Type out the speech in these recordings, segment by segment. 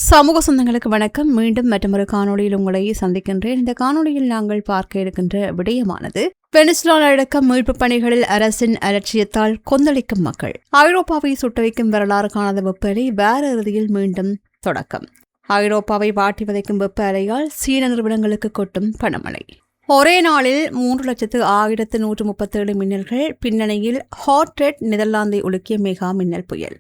சமூக சொந்தங்களுக்கு வணக்கம். மீண்டும் மற்றொரு காணொளியில் உங்களை சந்திக்கின்றேன். இந்த காணொளியில் நாங்கள் பார்க்க இருக்கின்ற விடயமானது வெனிசுலா அடக்கம் மீட்பு பணிகளில் அரசின் அலட்சியத்தால் கொந்தளிக்கும் மக்கள். ஐரோப்பாவை சுட்டரிக்கும் வரலாறு காணாத வெப்ப அலை வார இறுதியில் மீண்டும் தொடக்கம். ஐரோப்பாவை வாட்டி வதைக்கும் வெப்ப அலையால் சீன நிறுவனங்களுக்கு கொட்டும் பணமழை. ஒரே நாளில் 3,01,137 மின்னல்கள். பின்னணியில் ஹாட்ரெட் நெதர்லாந்தை உலுக்கிய மெகா மின்னல் புயல்.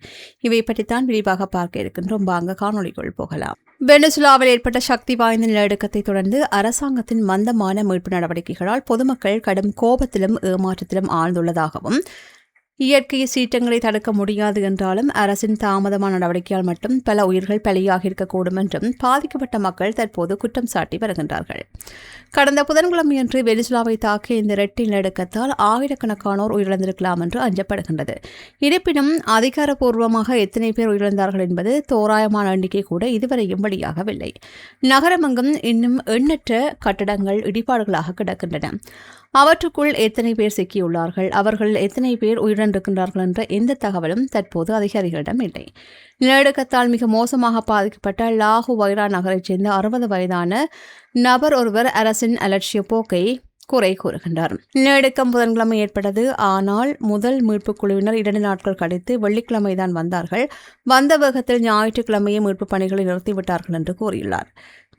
இவை பற்றித்தான் விரிவாக பார்க்க இருக்கின்றோம். வாங்க காணொளிக்குள் போகலாம். வெனிசுலாவில் ஏற்பட்ட சக்தி வாய்ந்த நிலநடுக்கத்தை தொடர்ந்து அரசாங்கத்தின் மந்தமான மீட்பு நடவடிக்கைகளால் பொதுமக்கள் கடும் கோபத்திலும் ஏமாற்றத்திலும் ஆழ்ந்துள்ளதாகவும், இயற்கை சீற்றங்களை தடுக்க முடியாது என்றாலும் அரசின் தாமதமான நடவடிக்கையால் மட்டும் பல உயிர்கள் பலியாக இருக்கக்கூடும் என்றும் பாதிக்கப்பட்ட மக்கள் தற்போது குற்றம் சாட்டி வருகின்றார்கள். கடந்த புதன்கிழமையன்று வெனிசுலாவை தாக்கிய இந்த இரட்டை நிலநடுக்கத்தால் ஆயிரக்கணக்கானோர் உயிரிழந்திருக்கலாம் என்று அஞ்சப்படுகின்றது. இருப்பினும் அதிகாரப்பூர்வமாக எத்தனை பேர் உயிரிழந்தார்கள் என்பது தோராயமான எண்ணிக்கை கூட இதுவரையும் வெளியாகவில்லை. நகரமெங்கும் இன்னும் எண்ணற்ற கட்டடங்கள் இடிபாடுகளாக கிடக்கின்றன. அவற்றுக்குள் எத்தனை பேர் சிக்கியுள்ளார்கள், அவர்கள் எத்தனை பேர் உயிரிழந்திருக்கின்றார்கள் என்ற எந்த தகவலும் தற்போது அதிகாரிகளிடம் இல்லை. நிலநடுக்கத்தால் மிக மோசமாக பாதிக்கப்பட்ட லாகு வைரா நகரைச் சேர்ந்த 60 வயதான நபர் ஒருவர் அரசின் அலட்சிய போக்கை குறை கூறுகின்றார். நிலநடுக்கம் புதன்கிழமை ஏற்பட்டது. ஆனால் முதல் மீட்புக் குழுவினர் 2 நாட்கள் கழித்து வெள்ளிக்கிழமைதான் வந்தார்கள். வந்த வேகத்தில் ஞாயிற்றுக்கிழமையே மீட்புப் பணிகளை நிறுத்திவிட்டார்கள் என்று கூறியுள்ளார்.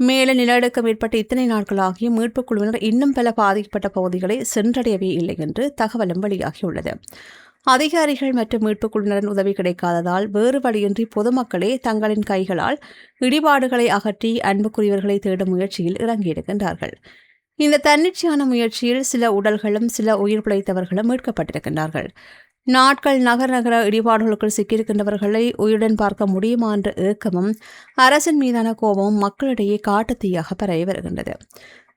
மேலும் நிலநடுக்கம் ஏற்பட்ட இத்தனை நாட்களாகிய மீட்புக் குழுவினர் இன்னும் பல பாதிக்கப்பட்ட பகுதிகளை சென்றடையவே இல்லை என்று தகவலும் வெளியாகியுள்ளது. அதிகாரிகள் மற்றும் மீட்புக் குழுவினரின் உதவி கிடைக்காததால் வேறு வழியின்றி பொதுமக்களே தங்களின் கைகளால் இடிபாடுகளை அகற்றி அன்புக்குரியவர்களை தேடும் முயற்சியில் இறங்கியிருக்கின்றார்கள். இந்த தன்னிச்சையான முயற்சியில் சில உடல்களும் சில உயிர் பிழைத்தவர்களும் மீட்கப்பட்டிருக்கின்றார்கள். நாட்கள் நகர இடிபாடுகளுக்குள் சிக்கியிருக்கின்றவர்களை உயிருடன் பார்க்க முடியுமா என்ற ஏக்கமும் அரசின் மீதான கோபமும் மக்களிடையே காட்டுத்தீயாக பரவி வருகின்றது.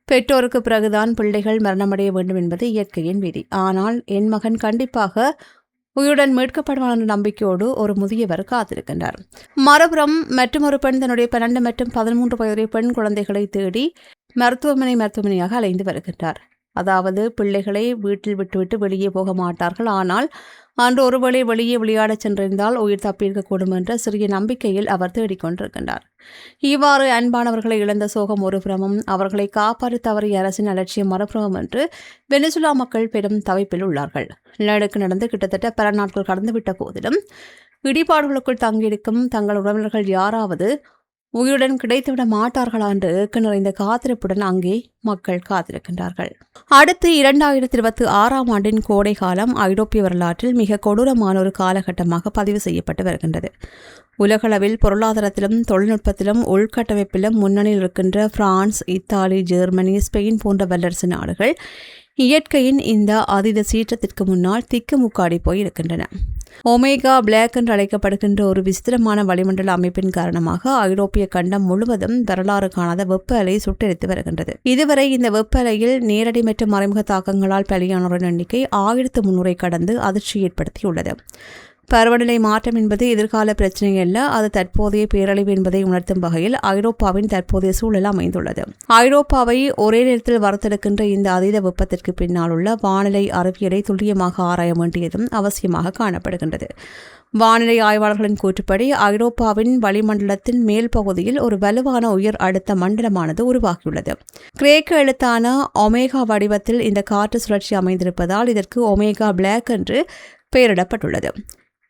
பெற்றோருக்கு பிறகுதான் பிள்ளைகள் மரணமடைய வேண்டும் என்பது இயற்கையின் விதி. ஆனால் என் மகன் கண்டிப்பாக உயிருடன் மீட்கப்படுவான் என்ற நம்பிக்கையோடு ஒரு முதியவர் காத்திருக்கின்றார். மறுபுறம் மற்றொரு பெண் தன்னுடைய 12 மற்றும் 13 வயதுடைய பெண் குழந்தைகளை தேடி மருத்துவமனையாக அலைந்து வருகின்றார். அதாவது பிள்ளைகளை வீட்டில் விட்டுவிட்டு வெளியே போக மாட்டார்கள். ஆனால் அன்று ஒருவேளை வெளியே விளையாடச் சென்றிருந்தால் உயிர் தப்பியிருக்கக்கூடும் என்ற சிறிய நம்பிக்கையில் அவர் தேடிக்கொண்டிருக்கின்றார். இவ்வாறு அன்பானவர்களை இழந்த சோகம் ஒரு புறமும், அவர்களை காப்பாற்ற தவறிய அரசின் அலட்சியம் மறுபுறமும் என்று வெனிசுலா மக்கள் பெரும் தவிப்பில் உள்ளார்கள். நிலநடுக்கம் நடந்து கிட்டத்தட்ட பல நாட்கள் கடந்துவிட்ட போதிலும் இடிபாடுகளுக்குள் தங்கியிருக்கும் தங்கள் உறவினர்கள் யாராவது உயிருடன் கிடைத்துவிட மாட்டார்களா என்று ஏக்க நிறைந்த காத்திருப்புடன் அங்கே மக்கள் காத்திருக்கின்றார்கள். அடுத்து 2026 ஆண்டின் கோடை காலம் ஐரோப்பிய வரலாற்றில் மிக கொடூரமான ஒரு காலகட்டமாக பதிவு செய்யப்பட்டு வருகின்றது. உலகளவில் பொருளாதாரத்திலும் தொழில்நுட்பத்திலும் உள்கட்டமைப்பிலும் முன்னணியில் இருக்கின்ற பிரான்ஸ், இத்தாலி, ஜெர்மனி, ஸ்பெயின் போன்ற வல்லரசு நாடுகள் இயற்கையின் இந்த அதீத சீற்றத்திற்கு முன்னால் திக்குமுக்காடி போய் இருக்கின்றன. ஒமேகா பிளாக் என்று அழைக்கப்படுகின்ற ஒரு விசித்திரமான வளிமண்டல அமைப்பின் காரணமாக ஐரோப்பிய கண்டம் முழுவதும் வரலாறு காணாத வெப்ப அலை சுட்டெரித்து வருகின்றது. இதுவரை இந்த வெப்ப அலையில் நேரடி மற்றும் மறைமுக தாக்கங்களால் பலியானோரின் எண்ணிக்கை 1300 கடந்து அதிர்ச்சி ஏற்படுத்தியுள்ளது. பருவநிலை மாற்றம் என்பது எதிர்கால பிரச்சினை அல்ல, அது தற்போதைய பேரழிவு என்பதை உணர்த்தும் வகையில் ஐரோப்பாவின் தற்போதைய சூழல் அமைந்துள்ளது. ஐரோப்பாவை ஒரே நேரத்தில் வறுத்தெடுக்கின்ற இந்த அதீத வெப்பத்திற்கு பின்னால் உள்ள வானிலை அறிவியலை துல்லியமாக ஆராய வேண்டியதும் அவசியமாக காணப்படுகின்றது. வானிலை ஆய்வாளர்களின் கூற்றுப்படி ஐரோப்பாவின் வளிமண்டலத்தின் மேல் பகுதியில் ஒரு வலுவான உயர் அழுத்த மண்டலமானது உருவாகியுள்ளது. கிரேக்க எழுத்தான ஒமேகா வடிவத்தில் இந்த காற்று சுழற்சி அமைந்திருப்பதால் இதற்கு ஒமேகா பிளாக் என்று பெயரிடப்பட்டுள்ளது.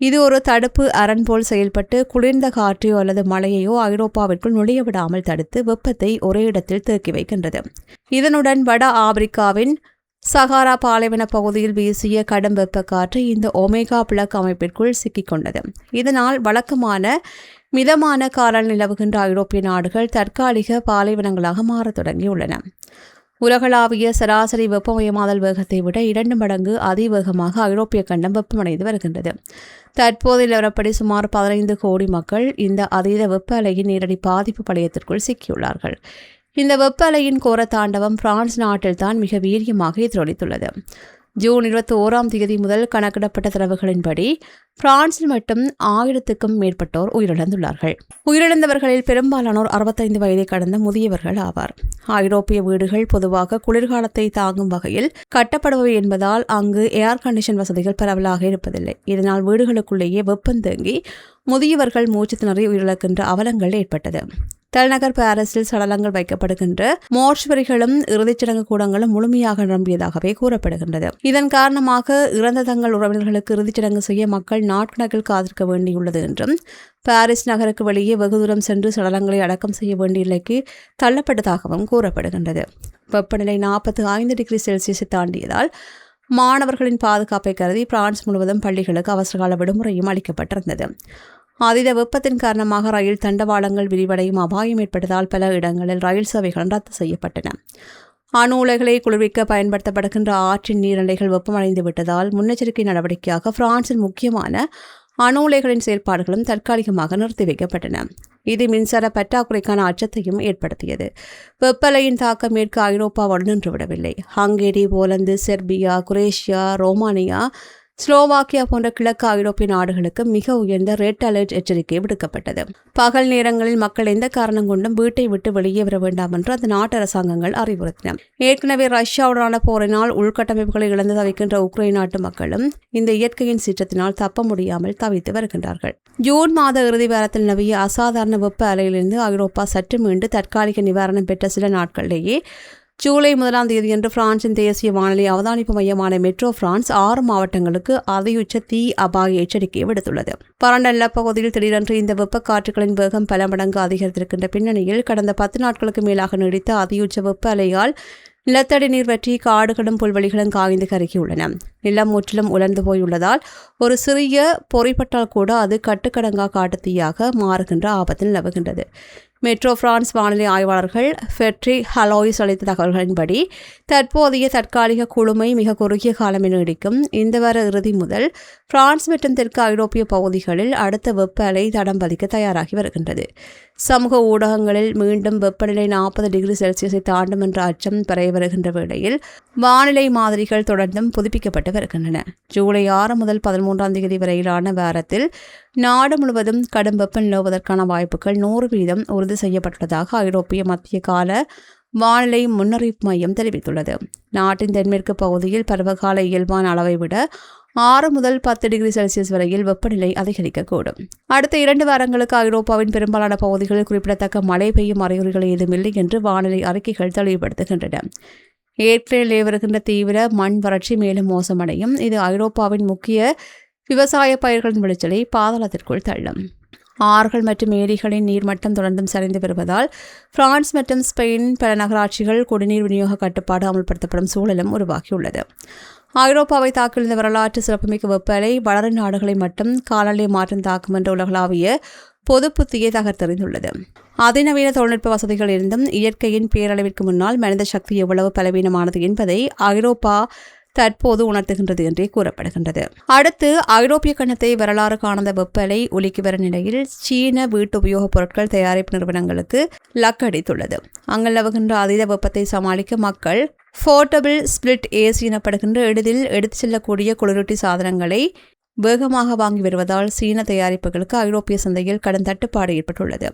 இது ஒரு தடுப்பு அரண் போல் செயல்பட்டு குளிர்ந்த காற்றையோ அல்லது மழையையோ ஐரோப்பாவிற்குள் நுழைய விடாமல் தடுத்து வெப்பத்தை ஒரே இடத்தில் தேக்கி வைக்கின்றது. இதனுடன் வட ஆப்பிரிக்காவின் சகாரா பாலைவன பகுதியில் வீசிய கடும் வெப்ப காற்று இந்த ஒமேகா பிளக் அமைப்பிற்குள் சிக்கிக்கொண்டது. இதனால் வழக்கமான மிதமான காலம் நிலவுகின்ற ஐரோப்பிய நாடுகள் தற்காலிக பாலைவனங்களாக மாறத் தொடங்கியுள்ளன. உலகளாவிய சராசரி வெப்பமயமாதல் வேகத்தை விட 2 மடங்கு அதிவேகமாக ஐரோப்பிய கண்டம் வெப்பமடைந்து வருகின்றது. தற்போது நிலவரப்படி சுமார் 15 கோடி மக்கள் இந்த அதீத வெப்ப அலையின் நேரடி பாதிப்பு வலயத்திற்குள் சிக்கியுள்ளார்கள். இந்த வெப்ப அலையின் கோர தாண்டவம் பிரான்ஸ் நாட்டில்தான் மிக வீரியமாக எதிரொலித்துள்ளது. ஜூன் 21 முதல் கணக்கிடப்பட்ட தரவுகளின்படி பிரான்சில் மட்டும் 1000க்கும் மேற்பட்டோர் உயிரிழந்துள்ளார்கள். உயிரிழந்தவர்களில் பெரும்பாலானோர் 65 வயதை கடந்த முதியவர்கள் ஆவார். ஐரோப்பிய வீடுகள் பொதுவாக குளிர்காலத்தை தாங்கும் வகையில் கட்டப்படுபவை என்பதால் அங்கு ஏர் கண்டிஷன் வசதிகள் பரவலாக இருப்பதில்லை. இதனால் வீடுகளுக்குள்ளேயே வெப்பம் தேங்கி முதியவர்கள் மூச்சு திணறி உயிரிழக்கின்ற அவலங்கள் ஏற்பட்டது. தலைநகர் பாரிஸில் சடலங்கள் வைக்கப்படுகின்ற மோர்ச்சுவரிகளும் இறுதிச்சடங்கு கூடங்களும் முழுமையாக நிரம்பியதாகவே கூறப்படுகின்றது. இதன் காரணமாக இறந்த தங்கள் உறவினர்களுக்கு இறுதிச்சடங்கு செய்ய மக்கள் நாட்கணக்கில் காத்திருக்க வேண்டியுள்ளது என்றும் பாரிஸ் நகருக்கு வெளியே வெகு தூரம் சென்று சடலங்களை அடக்கம் செய்ய வேண்டிய நிலைக்கு தள்ளப்பட்டதாகவும் கூறப்படுகின்றது. வெப்பநிலை 45 டிகிரி செல்சியஸை தாண்டியதால் மாணவர்களின் பாதுகாப்பை கருதி பிரான்ஸ் முழுவதும் பள்ளிகளுக்கு அவசரகால விடுமுறையும் அளிக்கப்பட்டிருந்தது. அதீத வெப்பத்தின் காரணமாக ரயில் தண்டவாளங்கள் விரிவடையும் அபாயம் ஏற்பட்டதால் பல இடங்களில் ரயில் சேவைகள் ரத்து செய்யப்பட்டன. அணு உலைகளை குளிர்விக்க பயன்படுத்தப்படுகின்ற ஆற்றின் நீர்நிலைகள் வெப்பமடைந்து விட்டதால் முன்னெச்சரிக்கை நடவடிக்கையாக பிரான்சின் முக்கியமான அணு உலைகளின் செயல்பாடுகளும் தற்காலிகமாக நிறுத்தி வைக்கப்பட்டன. இது மின்சார பற்றாக்குறைக்கான அச்சத்தையும் ஏற்படுத்தியது. வெப்பலையின் தாக்கம் மேற்கு ஐரோப்பாவோடு நின்றுவிடவில்லை. Hungary, Poland, Serbia, Croatia, Romania, Slovakia போன்ற கிழக்கு ஐரோப்பிய நாடுகளுக்கு மிக உயர்ந்த ரெட் அலர்ட் எச்சரிக்கை விடுக்கப்பட்டது. பகல் நேரங்களில் மக்கள் எந்த காரணம் கொண்டும் வீட்டை விட்டு வெளியே வர வேண்டாம் என்று அந்த நாட்டு அரசாங்கங்கள் அறிவுறுத்தின. ஏற்கனவே ரஷ்யாவுடனான போரினால் உள்கட்டமைப்புகளை இழந்து தவிக்கின்ற உக்ரைன் நாட்டு மக்களும் இந்த இயற்கையின் சீற்றத்தினால் தப்ப முடியாமல் தவித்து வருகின்றார்கள். ஜூன் மாத இறுதி வாரத்தில் நிலவிய அசாதாரண வெப்ப அலையிலிருந்து ஐரோப்பா சற்று மீண்டு தற்காலிக நிவாரணம் பெற்ற சில நாட்களிலேயே ஜூலை 1 பிரான்சின் தேசிய வானிலை அவதானிப்பு மையமான மெட்ரோ பிரான்ஸ் 6 மாவட்டங்களுக்கு அதியுச்ச தீ அபாய எச்சரிக்கையை விடுத்துள்ளது. வறண்ட நிலப்பகுதியில் திடீரென்று இந்த வெப்ப காற்றுகளின் வேகம் பல மடங்கு அதிகரித்திருக்கின்ற பின்னணியில் கடந்த 10 நாட்களுக்கு மேலாக நீடித்த அதியுச்ச வெப்ப அலையால் நிலத்தடி நீர் வற்றி காடுகளும் புல்வெளிகளும் காய்ந்து கருகியுள்ளன. நிலம் முற்றிலும் உலர்ந்து போயுள்ளதால் ஒரு சிறிய பொறிப்பட்டால் கூட அது கட்டுக்கடங்கா காட்டுத்தீயாக மாறுகின்ற ஆபத்தில் நிலவுகின்றது. மெட்ரோ பிரான்ஸ் வானிலை ஆய்வாளர்கள் ஃபெட்ரி ஹலோயிஸ் அளித்த தகவல்களின்படி தற்போதைய தற்காலிக குளுமை மிக குறுகிய காலம் நீடிக்கும். இந்த வார இறுதி முதல் பிரான்ஸ் மற்றும் தெற்கு ஐரோப்பிய பகுதிகளில் அடுத்த வெப்ப அலை தடம் பதிக்க தயாராகி வருகின்றது. சமூக ஊடகங்களில் மீண்டும் வெப்பநிலை 40 டிகிரி செல்சியஸை தாண்டும் என்ற அச்சம் பரவி வருகின்ற வேளையில் வானிலை மாதிரிகள் தொடர்ந்தும் புதுப்பிக்கப்பட்டு வருகின்றன. ஜூலை 6 முதல் 13 வரையிலான வாரத்தில் நாடு முழுவதும் கடும் வெப்பம் நிலவுவதற்கான வாய்ப்புகள் 100% உறுதி செய்யப்பட்டுள்ளதாக ஐரோப்பிய மத்திய கால வானிலை முன்னறிவிப்பு மையம் தெரிவித்துள்ளது. நாட்டின் தென்மேற்கு பகுதியில் பருவகால இயல்பான அளவை விட 6 முதல் 10 டிகிரி செல்சியஸ் வரையில் வெப்பநிலை அதிகரிக்கக்கூடும். அடுத்த 2 வாரங்களுக்கு ஐரோப்பாவின் பெரும்பாலான பகுதிகளில் குறிப்பிடத்தக்க மழை பெய்யும் அறிகுறிகள் ஏதுமில்லை என்று வானிலை அறிக்கைகள் தெளிவுபடுத்துகின்றன. ஏற்கனவே வருகின்ற தீவிர மண் வறட்சி மேலும் மோசமடையும். இது ஐரோப்பாவின் முக்கிய விவசாய பயிர்களின் விளைச்சலை பாதாளத்திற்குள் தள்ளும். ஆறுகள் மற்றும் ஏரிகளின் நீர்மட்டம் தொடர்ந்தும் சரிந்து வருவதால் பிரான்ஸ் மற்றும் ஸ்பெயின் பல நகராட்சிகள் குடிநீர் விநியோக கட்டுப்பாடு அமல்படுத்தப்படும் சூழலும் உருவாகியுள்ளது. ஐரோப்பாவை தாக்கியுள்ள வரலாற்று சிறப்புமிக்க வெப்ப அலை வளரும் நாடுகளை மட்டும் காலநிலை மாற்றம் தாக்கும் என்ற உலகளாவிய பொது புத்தியை தகர்த்தெறிந்துள்ளது. அதிநவீன தொழில்நுட்ப வசதிகள் இருந்தும் இயற்கையின் பேரளவிற்கு முன்னால் மனித சக்தி எவ்வளவு பலவீனமானது என்பதை ஐரோப்பா தற்போது உணர்த்துகின்றது என்றே கூறப்படுகின்றது. அடுத்து ஐரோப்பிய கண்டத்தை வரலாறு காணாத வெப்ப அலை ஒலிக்கு வரும் நிலையில் சீன வீட்டு உபயோகப் பொருட்கள் தயாரிப்பு நிறுவனங்களுக்கு லக்கடித்துள்ளது. அங்கு நிலவுகின்ற அதீத வெப்பத்தை சமாளிக்க மக்கள் போர்ட்டபிள் ஸ்பிளிட் ஏசி எனப்படுகின்ற எளிதில் எடுத்துச் செல்லக்கூடிய குளிரூட்டி சாதனங்களை வேகமாக வாங்கி வருவதால் சீன தயாரிப்புகளுக்கு ஐரோப்பிய சந்தையில் கடும் தட்டுப்பாடு ஏற்பட்டுள்ளது.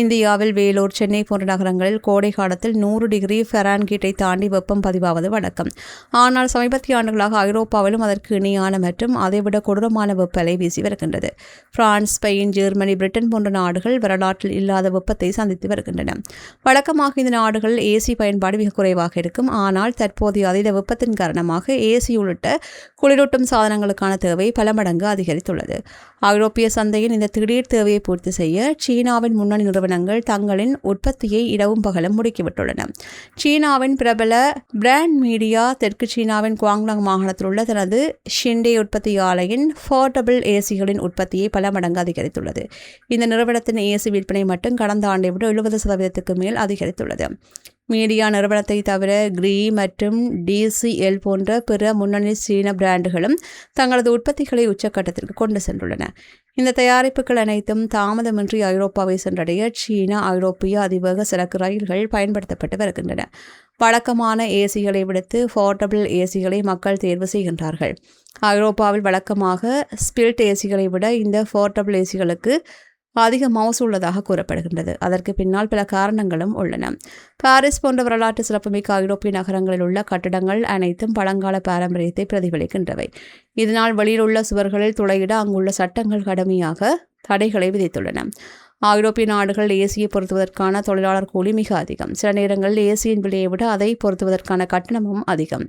இந்தியாவில் வேலூர், சென்னை போன்ற நகரங்களில் கோடை காலத்தில் 100 டிகிரி ஃபாரன்ஹீட்டை தாண்டி வெப்பம் பதிவாவது வழக்கம். ஆனால் சமீபத்திய ஆண்டுகளாக ஐரோப்பாவிலும் அதற்கு இணையான மற்றும் அதைவிட கொடூரமான வெப்ப அலை வீசி வருகின்றது. பிரான்ஸ், ஸ்பெயின், ஜெர்மனி, பிரிட்டன் போன்ற நாடுகள் வரலாற்றில் இல்லாத வெப்பத்தை சந்தித்து வருகின்றன. வழக்கமாக இந்த நாடுகளில் ஏசி பயன்பாடு மிக குறைவாக இருக்கும். ஆனால் தற்போதைய அதீத வெப்பத்தின் காரணமாக ஏசி உள்ளிட்ட குளிரூட்டும் சாதனங்களுக்கான தேவை பல மடங்கு அதிகரித்துள்ளது. ஐரோப்பிய சந்தையின் இந்த திடீர் தேவையை பூர்த்தி செய்ய சீனாவின் முன்னணி நிறுவனங்கள் தங்களின் உற்பத்தியை இரவும் பகலும் முடுக்கிவிட்டுள்ளன. சீனாவின் பிரபல பிராண்ட் மீடியா தெற்கு சீனாவின் குவாங்லாங் மாகாணத்தில் உள்ள தனது ஷிண்டே உற்பத்தி ஆலையின் போர்ட்டபிள் ஏசிகளின் உற்பத்தியை பல மடங்கு அதிகரித்துள்ளது. இந்த நிறுவனத்தின் ஏசி விற்பனை மட்டும் கடந்த ஆண்டை விட 70% மேல் அதிகரித்துள்ளது. மீடியா நிறுவனத்தை தவிர கிரீ மற்றும் DCL போன்ற பிற முன்னணி சீன பிராண்டுகளும் தங்களது உற்பத்திகளை உச்சக்கட்டத்திற்கு கொண்டு சென்றுள்ளன. இந்த தயாரிப்புகள் அனைத்தும் தாமதமின்றி ஐரோப்பாவை சென்றடைய சீனா ஐரோப்பிய அதிவேக சரக்கு ரயில்கள் பயன்படுத்தப்பட்டு வருகின்றன. வழக்கமான ஏசிகளை விடுத்து போர்ட்டபிள் ஏசிகளை மக்கள் தேர்வு செய்கின்றார்கள். ஐரோப்பாவில் வழக்கமாக ஸ்பில்ட் ஏசிகளை விட இந்த போர்ட்டபிள் ஏசிகளுக்கு அதிக மவுசு உள்ளதாக கூறப்படுகின்றது. அதற்கு பின்னால் பல காரணங்களும் உள்ளன. பாரிஸ் போன்ற வரலாற்று சிறப்புமிக்க ஐரோப்பிய நகரங்களில் உள்ள கட்டடங்கள் அனைத்தும் பழங்கால பாரம்பரியத்தை பிரதிபலிக்கின்றவை. இதனால் வெளியில் உள்ள சுவர்களில் துளையிட அங்குள்ள சட்டங்கள் கடுமையாக தடைகளை விதித்துள்ளன. ஐரோப்பிய நாடுகள் ஏசியை பொருத்துவதற்கான தொழிலாளர் கூலி மிக அதிகம். சில நேரங்களில் ஏசியின் விலையை விட அதை பொருத்துவதற்கான கட்டணமும் அதிகம்.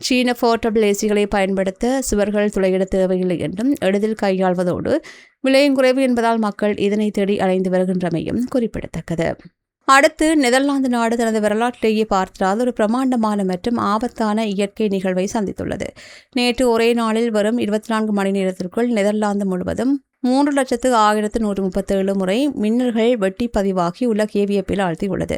சீன போர்ட்டபிள் ஏசிகளை பயன்படுத்த சுவர்கள் துளையிட தேவையில்லை என்றும் எளிதில் கையாள்வதோடு விலையும் குறைவு என்பதால் மக்கள் இதனை தேடி அலைந்து வருகின்றமையும் குறிப்பிடத்தக்கது. அடுத்து நெதர்லாந்து நாடு தனது வரலாற்றிலேயே பார்த்திராத ஒரு பிரமாண்டமான மற்றும் ஆபத்தான இயற்கை நிகழ்வை சந்தித்துள்ளது. நேற்று ஒரே நாளில் வரும் 24 மணி நேரத்திற்குள் நெதர்லாந்து முழுவதும் 3,0137 முறை மின்னல்கள் வெட்டி பதிவாகி உலக வியப்பில் ஆழ்த்தியுள்ளது.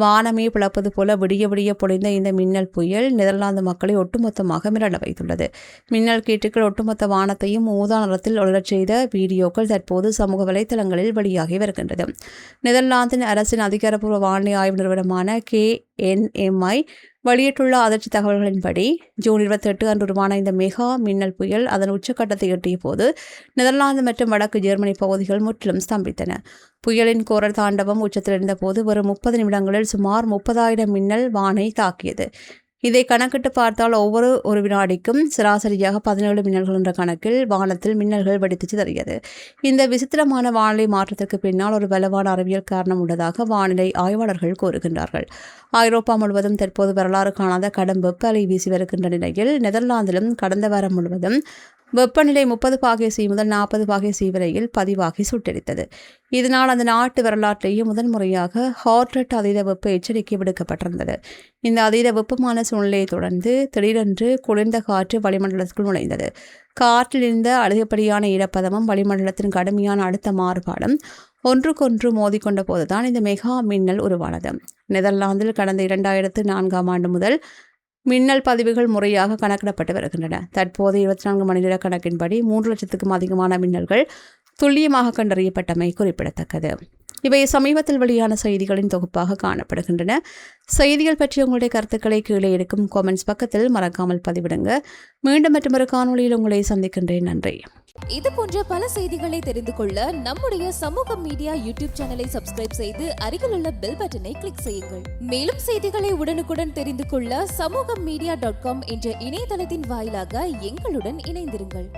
வானமே பிளப்பது போல விடிய விடிய பொழிந்த இந்த மின்னல் புயல் நெதர்லாந்து மக்களை ஒட்டுமொத்தமாக மிரள வைத்துள்ளது. மின்னல் கீற்றுகள் ஒட்டுமொத்த வானத்தையும் ஊதா நிறத்தில் ஒளிரச் செய்த வீடியோக்கள் தற்போது சமூக வலைதளங்களில் வெளியாகி வருகின்றது. நெதர்லாந்தின் அரசின் அதிகாரப்பூர்வ வானிலை ஆய்வு நிறுவனமான KNMI வெளியிட்டுள்ள அதிர்ச்சி தகவல்களின்படி ஜூன் 28 அன்று உருவான இந்த மெகா மின்னல் புயல் அதன் உச்சக்கட்டத்தை எட்டிய போது நெதர்லாந்து மற்றும் வடக்கு ஜெர்மனி பகுதிகள் முற்றிலும் ஸ்தம்பித்தன. புயலின் கோரல் தாண்டவம் உச்சத்தில் இருந்தபோது வரும் 30 நிமிடங்களில் சுமார் 30,000 மின்னல் வானை தாக்கியது. இதை கணக்கிட்டு பார்த்தால் ஒவ்வொரு ஒரு வினாடிக்கும் சராசரியாக 17 மின்னல்கள் என்ற கணக்கில் வானத்தில் மின்னல்கள் வெடித்து சிதறியது. இந்த விசித்திரமான வானிலை மாற்றத்திற்கு பின்னால் ஒரு பலமான அறிவியல் காரணம் உள்ளதாக வானிலை ஆய்வாளர்கள் கூறுகின்றார்கள். ஐரோப்பா முழுவதும் தற்போது வரலாறு காணாத கடும் வெப்ப அலை வீசி வருகின்ற நிலையில் நெதர்லாந்திலும் கடந்த வாரம் முழுவதும் வெப்பநிலை 30°C முதல் 40°C வரையில் பதிவாகி சுட்டெரித்தது. இதனால் அந்த நாட்டு வரலாற்றிலேயே முதன் முறையாக ஹார்ட்ரெட் அதீத வெப்ப எச்சரிக்கை விடுக்கப்பட்டிருந்தது. இந்த அதீத வெப்பமான சூழ்நிலையை தொடர்ந்து திடீரென்று குளிர்ந்த காற்று வளிமண்டலத்திற்குள் நுழைந்தது. காற்றில் இருந்த அதிகப்படியான ஈரப்பதமும் வளிமண்டலத்தின் கடுமையான அழுத்த மாறுபாடும் ஒன்றுக்கொன்று மோதிக்கொண்ட போதுதான் இந்த மெகா மின்னல் உருவானது. நெதர்லாந்தில் கடந்த 2004 ஆண்டு முதல் மின்னல் பதிவுகள் முறையாக கணக்கிடப்பட்டு வருகின்றன. தற்போது 24 மணி நேர கணக்கின்படி 3 லட்சத்துக்கும் அதிகமான மின்னல்கள் துல்லியமாக கண்டறியப்பட்டமை குறிப்பிடத்தக்கது. இவை சமீபத்தில் வெளியான செய்திகளின் தொகுப்பாக காணப்படுகின்றன. செய்திகள் பற்றி உங்களுடைய கருத்துக்களை கீழே இருக்கும் காமெண்ட்ஸ் பக்கத்தில் மறக்காமல் பதிவிடுங்க. மீண்டும் மற்றொரு காணொளியில் உங்களை சந்திக்கின்றேன். நன்றி. இது போன்ற பல செய்திகளை தெரிந்து கொள்ள நம்முடைய சமூக மீடியா யூடியூப் சேனலை சப்ஸ்கிரைப் செய்து அருகில் உள்ள பெல் பட்டனை கிளிக் செய்யுங்கள். மேலும் செய்திகளை உடனுக்குடன் தெரிந்து கொள்ள சமூகமீடியா.com என்ற இணையதளத்தின் வாயிலாக எங்களுடன் இணைந்திருங்கள்.